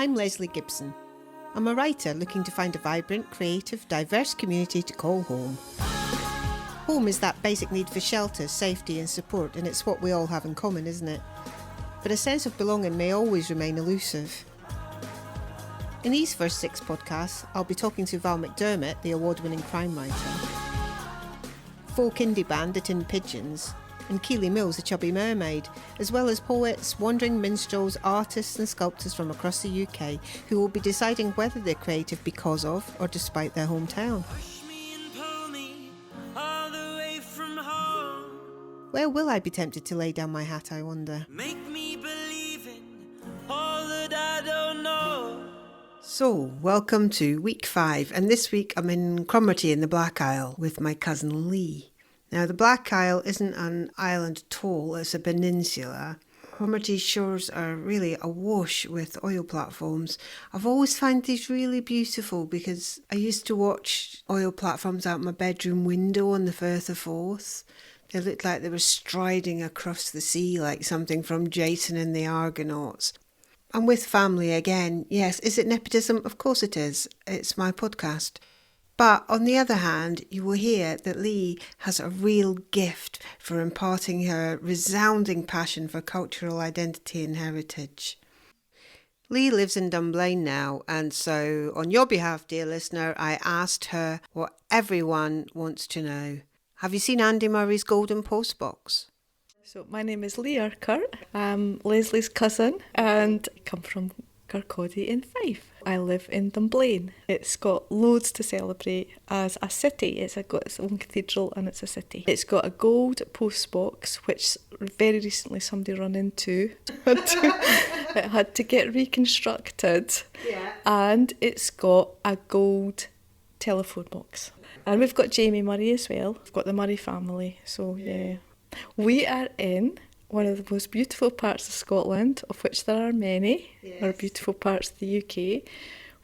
I'm Lesley Gibson. I'm a writer looking to find a vibrant, creative, diverse community to call home. Home is that basic need for shelter, safety and support, and it's what we all have in common, isn't it? But a sense of belonging may always remain elusive. In these first 6 podcasts, I'll be talking to Val McDermott, the award-winning crime writer, folk indie band The Tin Pigeons, and Keely Mills, the Chubby Mermaid, as well as poets, wandering minstrels, artists and sculptors from across the UK who will be deciding whether they're creative because of or despite their hometown. Where will I be tempted to lay down my hat, I wonder? Make me believe in all that I don't know. So, welcome to week 5, and this week I'm in Cromarty in the Black Isle with my cousin Lee. Now, the Black Isle isn't an island at all, it's a peninsula. Cromarty's shores are really awash with oil platforms. I've always found these really beautiful because I used to watch oil platforms out my bedroom window on the Firth of Forth. They looked like they were striding across the sea like something from Jason and the Argonauts. I'm with family again. Yes, is it nepotism? Of course it is. It's my podcast. But on the other hand, you will hear that Lee has a real gift for imparting her resounding passion for cultural identity and heritage. Lee lives in Dunblane now, and so on your behalf, dear listener, I asked her what everyone wants to know. Have you seen Andy Murray's Golden Postbox? So my name is Lee Urquhart. I'm Lesley's cousin and I come from Kirkcaldy in Fife. I live in Dunblane. It's got loads to celebrate as a city. It's got its own cathedral and it's a city. It's got a gold postbox, which very recently somebody run into. It had to get reconstructed. Yeah. And it's got a gold telephone box. And we've got Jamie Murray as well. We've got the Murray family. So yeah. We are in one of the most beautiful parts of Scotland, of which there are many. Yes. There are beautiful parts of the UK,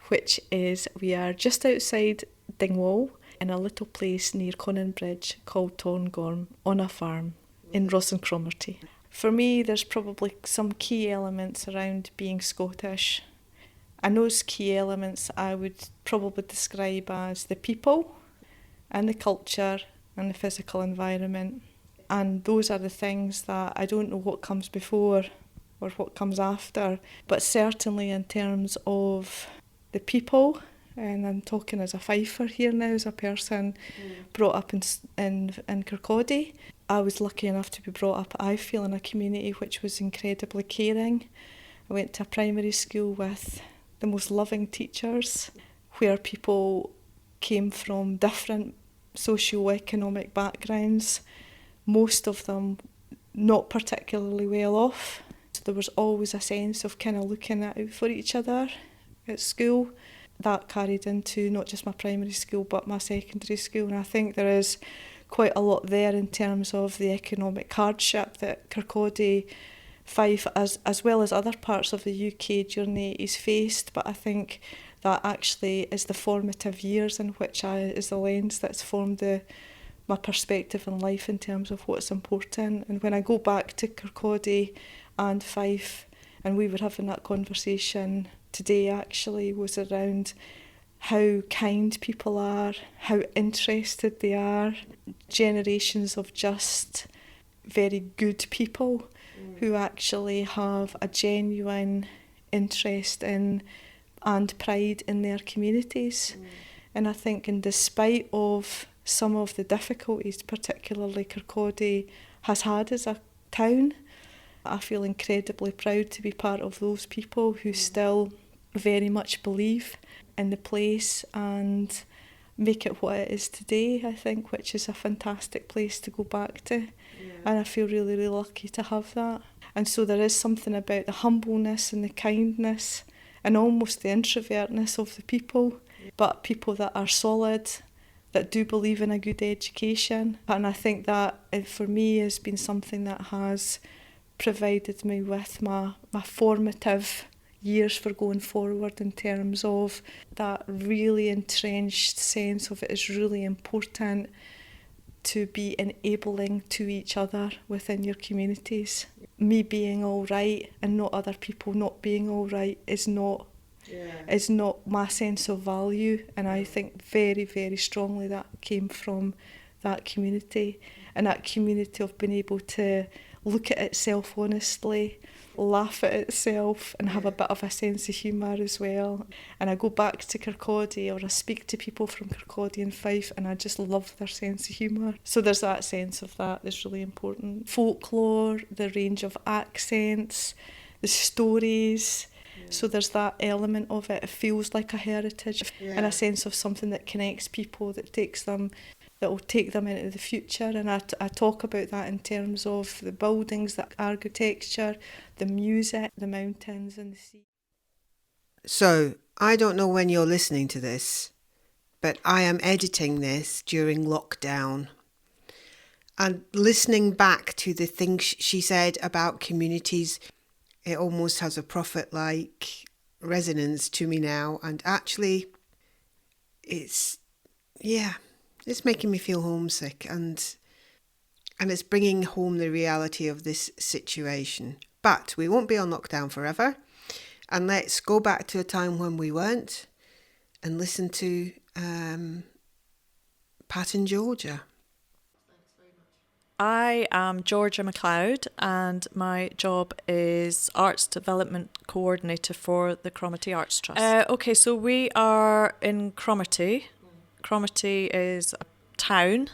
which is we are just outside Dingwall in a little place near Coninbridge called Torngorm on a farm in Ross and Cromarty. For me, there's probably some key elements around being Scottish. And those key elements I would probably describe as the people and the culture and the physical environment. And those are the things that I don't know what comes before or what comes after, but certainly in terms of the people, and I'm talking as a Fifer here now, as a person brought up in Kirkcaldy. I was lucky enough to be brought up, I feel, in a community which was incredibly caring. I went to a primary school with the most loving teachers, where people came from different socio-economic backgrounds, most of them not particularly well off. So there was always a sense of kind of looking out for each other at school. That carried into not just my primary school but my secondary school, and I think there is quite a lot there in terms of the economic hardship that Kirkcaldy, Fife, as well as other parts of the UK during the 80s faced. But I think that actually is the formative years in which is the lens that's formed my perspective in life in terms of what's important. And when I go back to Kirkcaldy and Fife, and we were having that conversation today actually, was around how kind people are, how interested they are, generations of just very good people who actually have a genuine interest in and pride in their communities. And I think, and despite of some of the difficulties, particularly Kirkcaldy has had as a town, I feel incredibly proud to be part of those people who still very much believe in the place and make it what it is today, I think, which is a fantastic place to go back to. Yeah. And I feel really, really lucky to have that. And so there is something about the humbleness and the kindness and almost the introvertness of the people, but people that are solid, that do believe in a good education. And I think that for me has been something that has provided me with my formative years for going forward, in terms of that really entrenched sense of it is really important to be enabling to each other within your communities. Me being all right and not other people not being all right is not is not my sense of value. And I think very, very strongly that came from that community, and that community of being able to look at itself honestly, laugh at itself, and have a bit of a sense of humour as well. And I go back to Kirkcaldy, or I speak to people from Kirkcaldy and Fife, and I just love their sense of humour. So there's that sense of that that's really important. Folklore, the range of accents, the stories. So there's that element of it. It feels like a heritage and a sense of something that connects people, that will take them into the future. And I talk about that in terms of the buildings, the architecture, the music, the mountains and the sea. So, I don't know when you're listening to this, but I am editing this during lockdown. And listening back to the things she said about communities, it almost has a prophet-like resonance to me now. And actually, it's making me feel homesick, and it's bringing home the reality of this situation. But we won't be on lockdown forever, and let's go back to a time when we weren't and listen to Pat and Georgia. I am Georgia McLeod, and my job is Arts Development Coordinator for the Cromarty Arts Trust. Okay, so we are in Cromarty. Cromarty is a town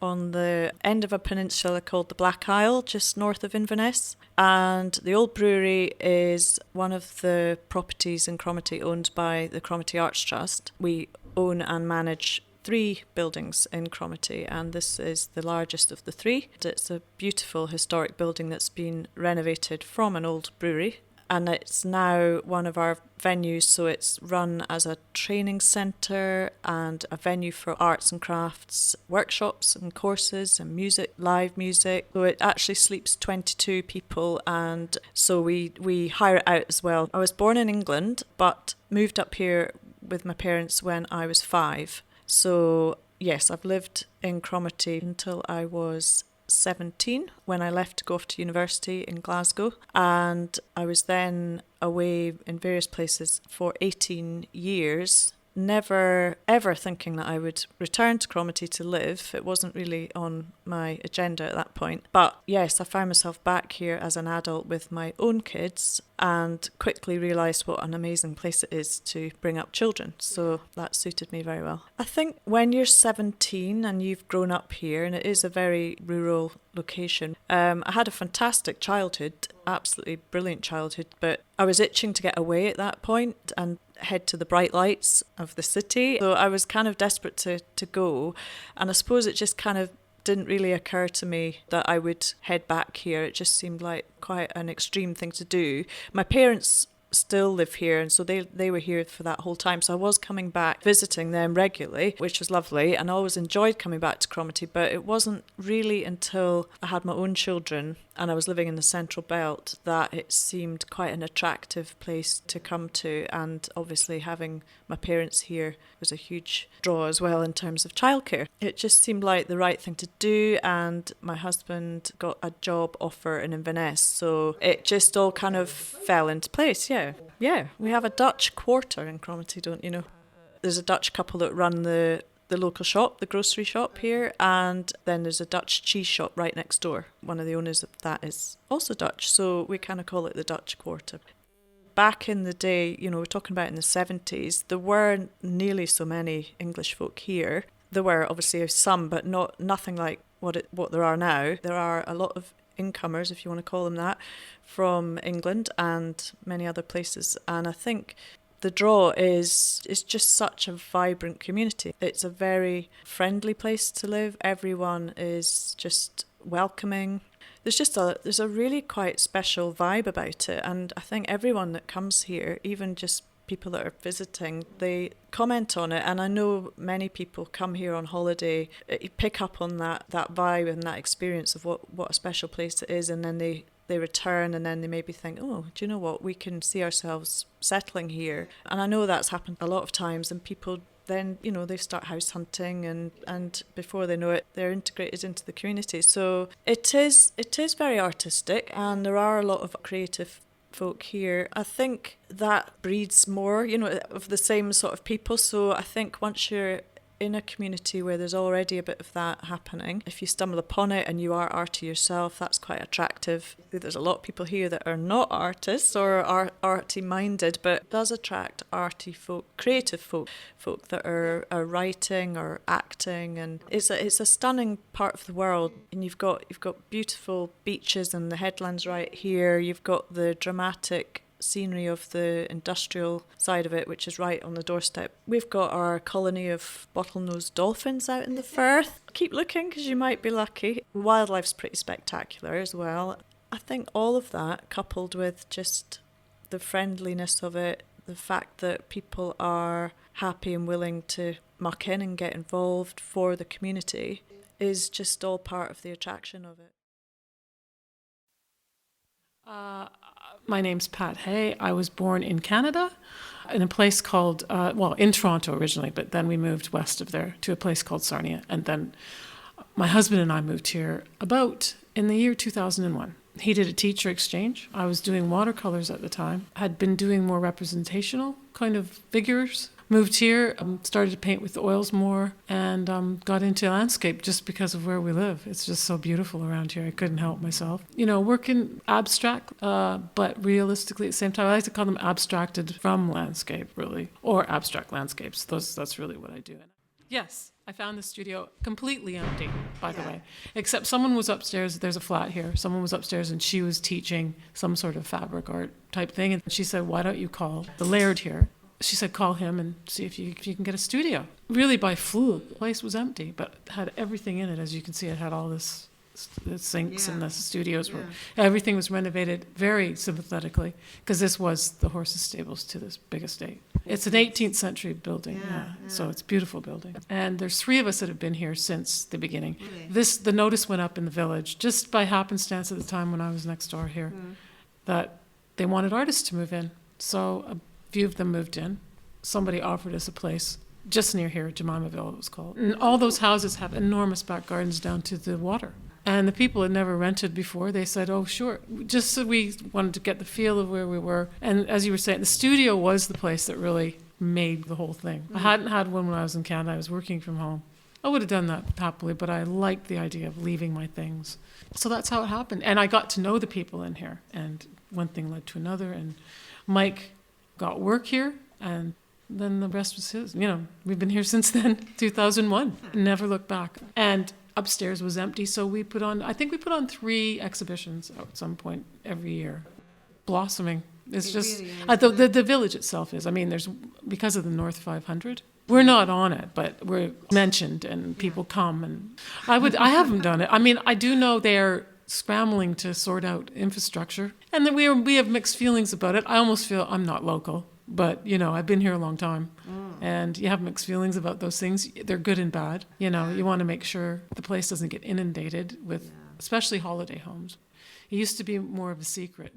on the end of a peninsula called the Black Isle, just north of Inverness. And the old brewery is one of the properties in Cromarty owned by the Cromarty Arts Trust. We own and manage 3 buildings in Cromarty, and this is the largest of the 3. It's a beautiful historic building that's been renovated from an old brewery, and it's now one of our venues, so it's run as a training centre and a venue for arts and crafts, workshops and courses and music, live music. So it actually sleeps 22 people, and so we hire it out as well. I was born in England but moved up here with my parents when I was 5. So yes, I've lived in Cromarty until I was 17 when I left to go off to university in Glasgow, and I was then away in various places for 18 years, never ever thinking that I would return to Cromarty to live. It wasn't really on my agenda at that point. But yes, I found myself back here as an adult with my own kids and quickly realised what an amazing place it is to bring up children. So that suited me very well. I think when you're 17 and you've grown up here, and it is a very rural location, I had a fantastic childhood, absolutely brilliant childhood, but I was itching to get away at that point and head to the bright lights of the city. So I was kind of desperate to go, and I suppose it just kind of didn't really occur to me that I would head back here. It just seemed like quite an extreme thing to do. My parents still live here, and so they were here for that whole time, so I was coming back visiting them regularly, which was lovely, and I always enjoyed coming back to Cromarty. But it wasn't really until I had my own children and I was living in the Central Belt that it seemed quite an attractive place to come to, and obviously having my parents here was a huge draw as well in terms of childcare. It just seemed like the right thing to do, and my husband got a job offer in Inverness, so it just all kind of fell into place. Yeah, we have a Dutch quarter in Cromarty, don't you know? There's a Dutch couple that run the local shop, the grocery shop here, and then there's a Dutch cheese shop right next door. One of the owners of that is also Dutch, so we kind of call it the Dutch quarter. Back in the day, we're talking about in the 70s, there weren't nearly so many English folk here. There were obviously some, but nothing like what there are now. There are a lot of incomers, if you want to call them that, from England and many other places, and I think the draw is just such a vibrant community. It's a very friendly place to live. Everyone is just welcoming. There's a really quite special vibe about it, and I think everyone that comes here, even just people that are visiting, they comment on it, and I know many people come here on holiday, pick up on that vibe and that experience of what a special place it is, and then they return, and then they maybe think, oh, do you know what, we can see ourselves settling here. And I know that's happened a lot of times, and people then, they start house hunting, and before they know it, they're integrated into the community. So it is very artistic, and there are a lot of creative folk here. I think that breeds more, of the same sort of people. So I think once you're in a community where there's already a bit of that happening, if you stumble upon it and you are arty yourself, that's quite attractive. There's a lot of people here that are not artists or are arty minded, but it does attract arty folk, creative folk that are writing or acting, and it's a stunning part of the world. And you've got beautiful beaches and the headlands right here. You've got the dramatic scenery of the industrial side of it, which is right on the doorstep. We've got our colony of bottlenose dolphins out in the firth. Keep looking because you might be lucky. Wildlife's pretty spectacular as well. I think all of that, coupled with just the friendliness of it, the fact that people are happy and willing to muck in and get involved for the community, is just all part of the attraction of it. My name's Pat Hay. I was born in Canada in a place called, in Toronto originally, but then we moved west of there to a place called Sarnia. And then my husband and I moved here about in the year 2001. He did a teacher exchange. I was doing watercolors at the time. Had been doing more representational kind of figures. Moved here, started to paint with oils more, and got into landscape just because of where we live. It's just so beautiful around here. I couldn't help myself. Working abstract, but realistically at the same time, I like to call them abstracted from landscape, really, or abstract landscapes. That's really what I do. Yes, I found the studio completely empty, by the way, except someone was upstairs. There's a flat here. Someone was upstairs and she was teaching some sort of fabric art type thing. And she said, why don't you call the laird here? She said, call him and see if you can get a studio. Really by fluke. The place was empty, but had everything in it. As you can see, it had all the sinks and the studios. Everything was renovated very sympathetically, because this was the horses' stables to this big estate. It's an 18th century building, so it's a beautiful building. And there's 3 of us that have been here since the beginning. Really? The notice went up in the village, just by happenstance at the time when I was next door here, that they wanted artists to move in. So a few of them moved in. Somebody offered us a place just near here, Jemimaville it was called. And all those houses have enormous back gardens down to the water. And the people had never rented before. They said, oh, sure. Just so we wanted to get the feel of where we were. And as you were saying, the studio was the place that really made the whole thing. I hadn't had one when I was in Canada. I was working from home. I would have done that happily, but I liked the idea of leaving my things. So that's how it happened. And I got to know the people in here. And one thing led to another. And Mike got work here, and then the rest was his. We've been here since then, 2001. Never looked back. And upstairs was empty, so we put on 3 exhibitions at some point every year. Blossoming. It's just really the village itself is. I mean, there's, because of the North 500. We're not on it, but we're mentioned and people come, and I haven't done it. I mean, I do know they're scrambling to sort out infrastructure, and then we have mixed feelings about it. I almost feel I'm not local, but I've been here a long time, and you have mixed feelings about those things. They're good and bad. You want to make sure the place doesn't get inundated with, especially holiday homes. It used to be more of a secret.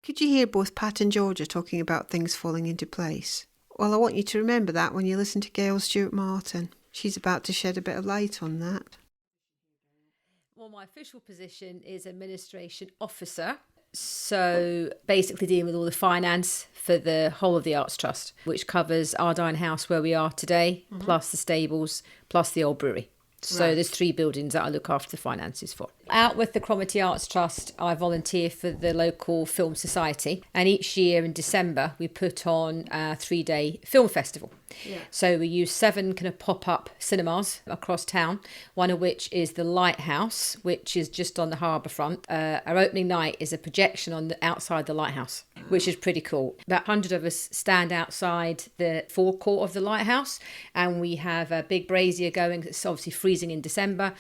Could you hear both Pat and Georgia talking about things falling into place? Well, I want you to remember that when you listen to Gail Stewart-Martin. She's about to shed a bit of light on that. Well, my official position is administration officer. So basically dealing with all the finance for the whole of the Arts Trust, which covers Ardine House where we are today, plus the stables, plus the old brewery. So there's 3 buildings that I look after the finances for. Out with the Cromarty Arts Trust, I volunteer for the local film society. And each year in December, we put on a 3-day film festival. Yeah. So we use 7 kind of pop-up cinemas across town, one of which is the Lighthouse, which is just on the harbour front. Our opening night is a projection on the outside the lighthouse, which is pretty cool. About 100 of us stand outside the forecourt of the lighthouse, and we have a big brazier going. It's obviously freezing in December.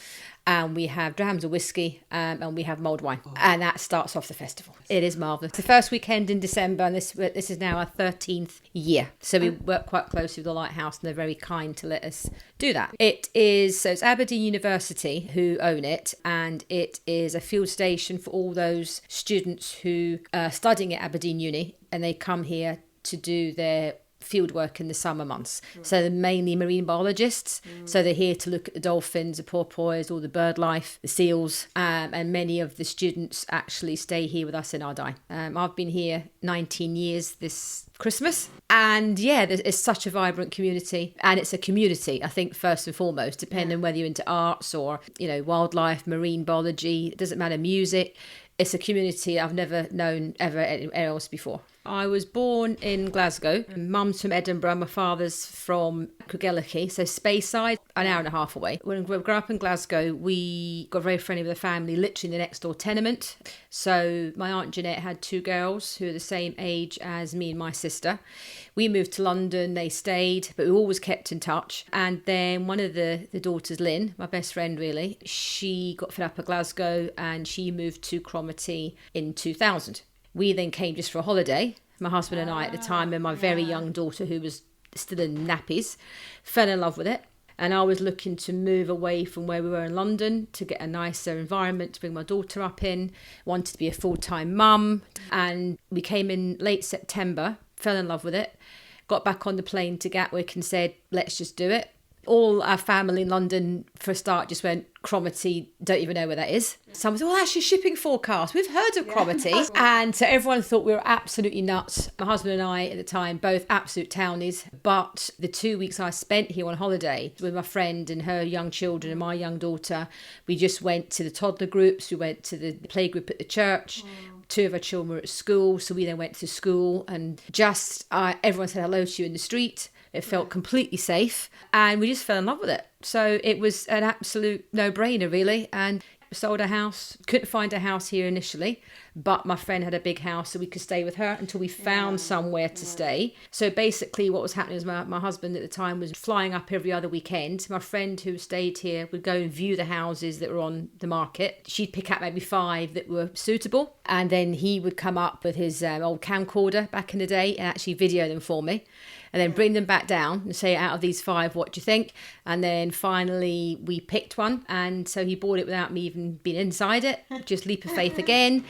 And we have drams of whiskey, and we have mulled wine. And that starts off the festival. It is marvellous. The first weekend in December, and this is now our 13th year. So we work quite closely with the Lighthouse, and they're very kind to let us do that. It's Aberdeen University who own it, and it is a field station for all those students who are studying at Aberdeen Uni, and they come here to do their field work in the summer months. So they're mainly marine biologists. So they're here to look at the dolphins, the porpoise, all the bird life, the seals, and many of the students actually stay here with us in Ardine. I've been here 19 years this Christmas, and yeah, it's such a vibrant community, and it's a community, I think, first and foremost, depending on whether you're into arts or, you know, wildlife, marine biology, it doesn't matter, music. It's a community I've never known ever anywhere else before. I was born in Glasgow. Mum's from Edinburgh, my father's from Craigellachie, so Speyside, an hour and a half away. When we grew up in Glasgow, we got very friendly with the family, literally in the next door tenement. So my Aunt Jeanette had 2 girls who are the same age as me and my sister. We moved to London, they stayed, but we always kept in touch. And then one of the daughters, Lynn, my best friend really, she got fed up at Glasgow and she moved to Cromarty in 2000. We then came just for a holiday, my husband and I at the time, and my very young daughter, who was still in nappies, fell in love with it. And I was looking to move away from where we were in London to get a nicer environment to bring my daughter up in, wanted to be a full-time mum. And we came in late September, fell in love with it, got back on the plane to Gatwick and said, let's just do it. All our family in London, for a start, just went, Cromarty, don't even know where that is. Someone said, well, that's your shipping forecast. We've heard of Cromarty. And so everyone thought we were absolutely nuts. My husband and I, at the time, both absolute townies. But the 2 weeks I spent here on holiday with my friend and her young children and my young daughter, we just went to the toddler groups. We went to the playgroup at the church. 2 of our children were at school. So we then went to school and just everyone said hello to you in the street. It felt completely safe and we just fell in love with it. So it was an absolute no-brainer, really. And sold a house, couldn't find a house here initially, but my friend had a big house so we could stay with her until we found somewhere to stay. So basically what was happening was my husband at the time was flying up every other weekend. My friend who stayed here would go and view the houses that were on the market. She'd pick out maybe 5 that were suitable, and then he would come up with his old camcorder back in the day and actually video them for me, and then bring them back down and say, out of these 5, what do you think? And then finally we picked one, and so he bought it without me even being inside it, just leap of faith again.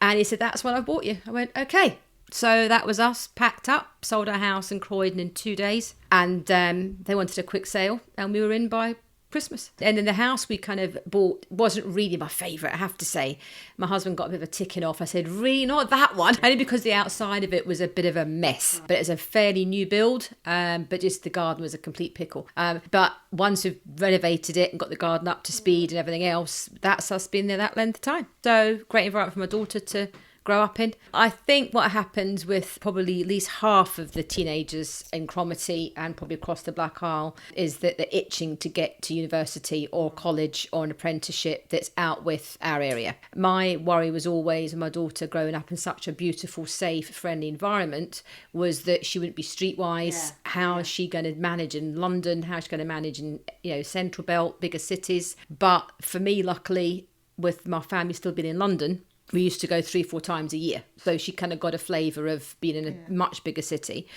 And he said, that's what I bought you. I went, okay. So that was us, packed up, sold our house in Croydon in 2 days, and they wanted a quick sale, and we were in by Christmas. And then the house we kind of bought wasn't really my favourite, I have to say. My husband got a bit of a ticking off. I said, really, not that one? Only because the outside of it was a bit of a mess. But it's a fairly new build, but just the garden was a complete pickle. But once we've renovated it and got the garden up to speed and everything else, that's us being there that length of time. So great environment for my daughter to grow up in. I think what happens with probably at least half of the teenagers in Cromarty and probably across the Black Isle is that they're itching to get to university or college or an apprenticeship that's out with our area. My worry was always, with my daughter growing up in such a beautiful, safe, friendly environment, was that she wouldn't be streetwise. How is she going to manage in London? How is she going to manage in, Central Belt, bigger cities? But for me, luckily, with my family still being in London, we used to go 3-4 times a year. So she kind of got a flavour of being in a much bigger city.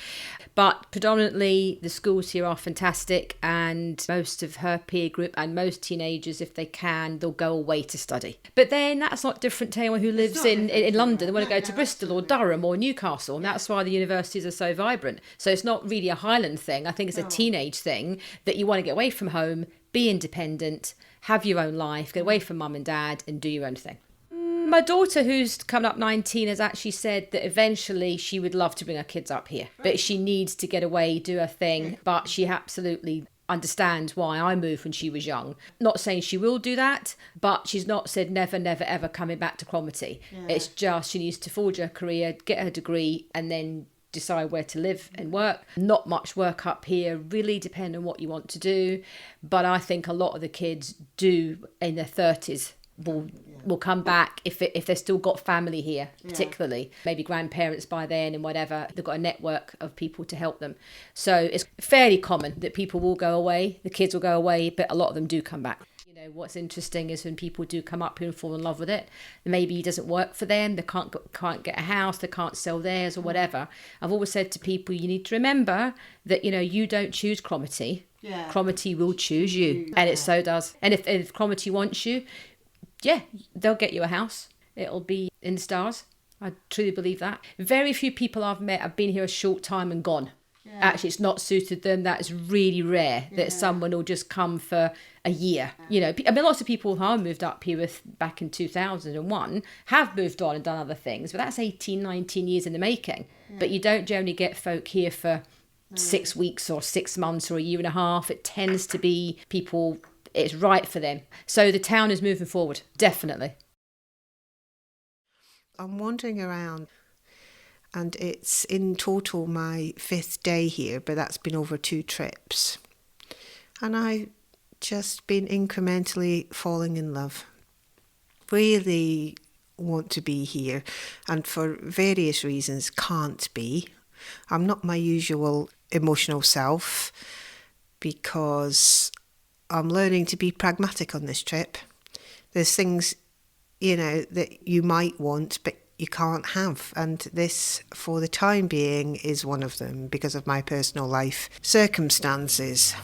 But predominantly the schools here are fantastic, and most of her peer group and most teenagers, if they can, they'll go away to study. But then that's not different to anyone who lives in London. They want to go to Bristol or Durham or Newcastle. And that's why the universities are so vibrant. So it's not really a Highland thing. I think it's a teenage thing that you want to get away from home, be independent, have your own life, get away from mum and dad and do your own thing. My daughter, who's coming up 19, has actually said that eventually she would love to bring her kids up here, but she needs to get away, do her thing. But she absolutely understands why I moved when she was young. Not saying she will do that, but she's not said never, ever coming back to Cromarty. It's just she needs to forge her career, get her degree, and then decide where to live and work. Not much work up here, really depend on what you want to do. But I think a lot of the kids do in their 30s will come back if they've still got family here, particularly maybe grandparents by then and whatever. They've got a network of people to help them. So it's fairly common that people will go away, the kids will go away, but a lot of them do come back. What's interesting is when people do come up here and fall in love with it, maybe it doesn't work for them, they can't get a house, they can't sell theirs or whatever. I've always said to people, you need to remember that you don't choose Cromarty. Cromarty will choose you, and it so does. And if Cromarty wants you, they'll get you a house. It'll be in the stars. I truly believe that. Very few people I've met have been here a short time and gone. Actually, it's not suited them. That is really rare that someone will just come for a year. You know, I mean, lots of people who I moved up here with back in 2001 have moved on and done other things, but that's 18, 19 years in the making. But you don't generally get folk here for 6 weeks or 6 months or a year and a half. It tends to be people, it's right for them. So the town is moving forward, definitely. I'm wandering around, and it's in total my 5th day here, but that's been over 2 trips. And I've just been incrementally falling in love. Really want to be here, and for various reasons can't be. I'm not my usual emotional self because I'm learning to be pragmatic on this trip. There's things, you know, that you might want, but you can't have. And this, for the time being, is one of them because of my personal life circumstances.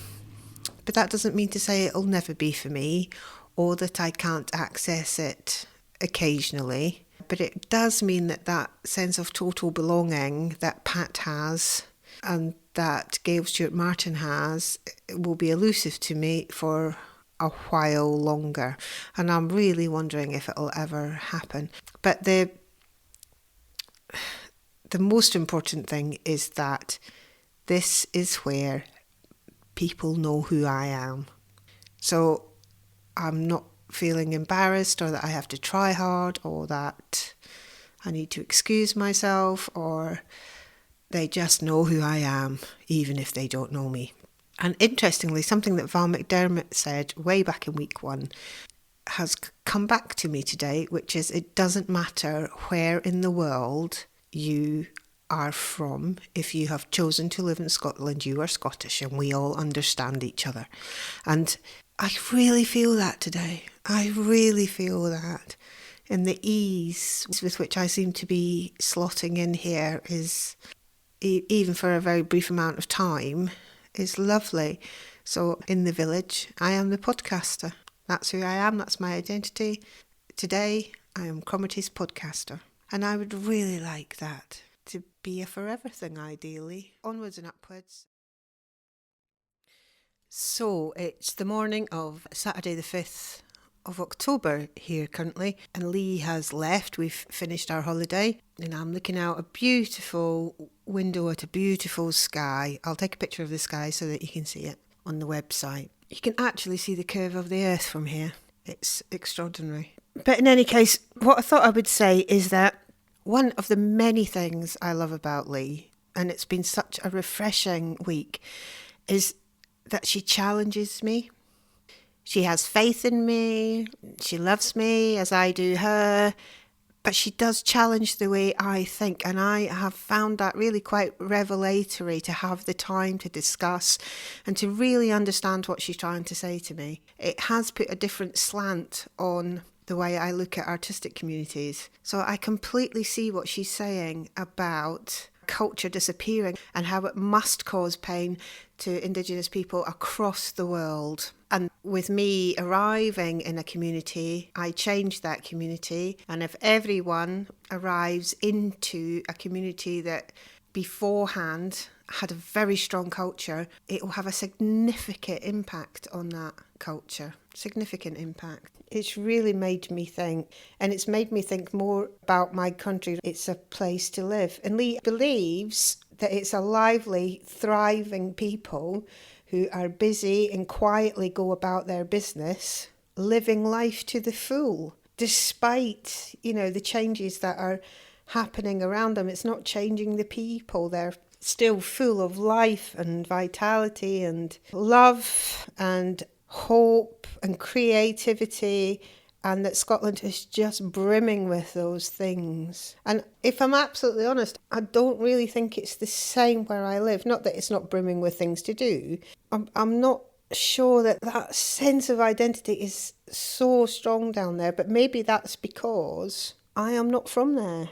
But that doesn't mean to say it'll never be for me or that I can't access it occasionally. But it does mean that that sense of total belonging that Pat has and that Gail Stewart Martin has will be elusive to me for a while longer. And I'm really wondering if it'll ever happen. But the most important thing is that this is where people know who I am. So I'm not feeling embarrassed or that I have to try hard or that I need to excuse myself, or they just know who I am even if they don't know me. And interestingly, something that Val McDermott said way back in week 1 has come back to me today, which is it doesn't matter where in the world you are from. If you have chosen to live in Scotland, you are Scottish and we all understand each other. And I really feel that today. I really feel that. And the ease with which I seem to be slotting in here is, even for a very brief amount of time, is lovely. So in the village, I am the podcaster. That's who I am. That's my identity. Today, I am Cromarty's podcaster. And I would really like that to be a forever thing, ideally. Onwards and upwards. So it's the morning of Saturday the 5th of October here currently, and Lee has left. We've finished our holiday and I'm looking out a beautiful window at a beautiful sky. I'll take a picture of the sky so that you can see it on the website. You can actually see the curve of the earth from here. It's extraordinary. But in any case, what I thought I would say is that one of the many things I love about Lee, and it's been such a refreshing week, is that she challenges me. She has faith in me. She loves me as I do her. But she does challenge the way I think. And I have found that really quite revelatory, to have the time to discuss and to really understand what she's trying to say to me. It has put a different slant on the way I look at artistic communities. So I completely see what she's saying about culture disappearing and how it must cause pain to Indigenous people across the world. And with me arriving in a community, I change that community. And if everyone arrives into a community that beforehand had a very strong culture, it will have a significant impact on that culture. Significant impact. It's really made me think, and it's made me think more about my country. It's a place to live. And Lee believes that it's a lively, thriving people who are busy and quietly go about their business, living life to the full, despite, the changes that are happening around them. It's not changing the people. They're still full of life and vitality and love and hope and creativity, and that Scotland is just brimming with those things. And if I'm absolutely honest, I don't really think it's the same where I live. Not that it's not brimming with things to do. I'm not sure that sense of identity is so strong down there, but maybe that's because I am not from there.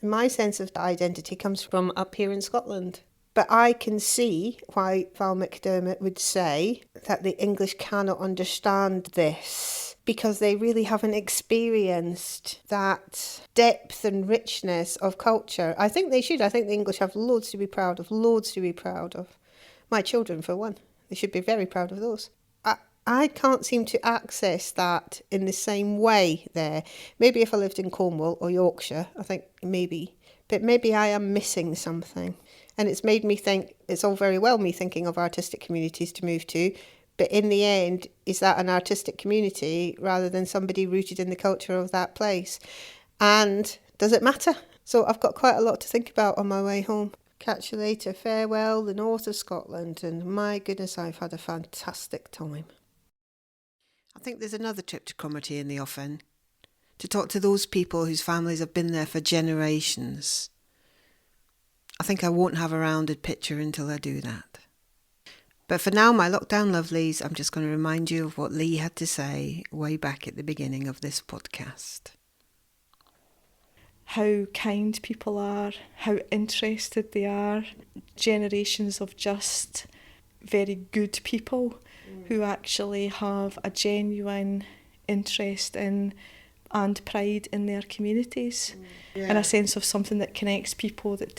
My sense of identity comes from up here in Scotland. But I can see why Val McDermott would say that the English cannot understand this because they really haven't experienced that depth and richness of culture. I think they should. I think the English have loads to be proud of, loads to be proud of. My children, for one. They should be very proud of those. I can't seem to access that in the same way there. Maybe if I lived in Cornwall or Yorkshire, I think maybe. But maybe I am missing something. And it's made me think, it's all very well me thinking of artistic communities to move to, but in the end, is that an artistic community rather than somebody rooted in the culture of that place? And does it matter? So I've got quite a lot to think about on my way home. Catch you later. Farewell, the north of Scotland. And my goodness, I've had a fantastic time. I think there's another trip to Cromarty in the offing, to talk to those people whose families have been there for generations. I think I won't have a rounded picture until I do that. But for now, my lockdown lovelies, I'm just going to remind you of what Lee had to say way back at the beginning of this podcast. How kind people are, how interested they are, generations of just very good people who actually have a genuine interest in and pride in their communities, and a sense of something that connects people, that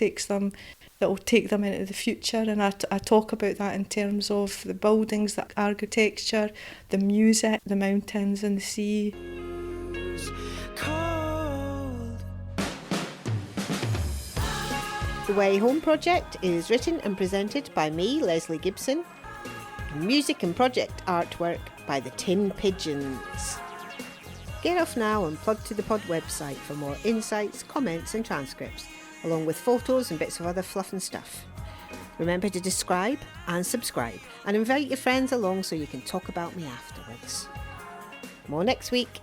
will take them into the future. And I talk about that in terms of the buildings, the architecture, the music, the mountains and the sea. The Way Home project is written and presented by me, Lesley Gibson. Music and project artwork by the Tin Pigeons. Get off now and plug to the pod website for more insights, comments and transcripts, along with photos and bits of other fluff and stuff. Remember to describe and subscribe, and invite your friends along so you can talk about me afterwards. More next week.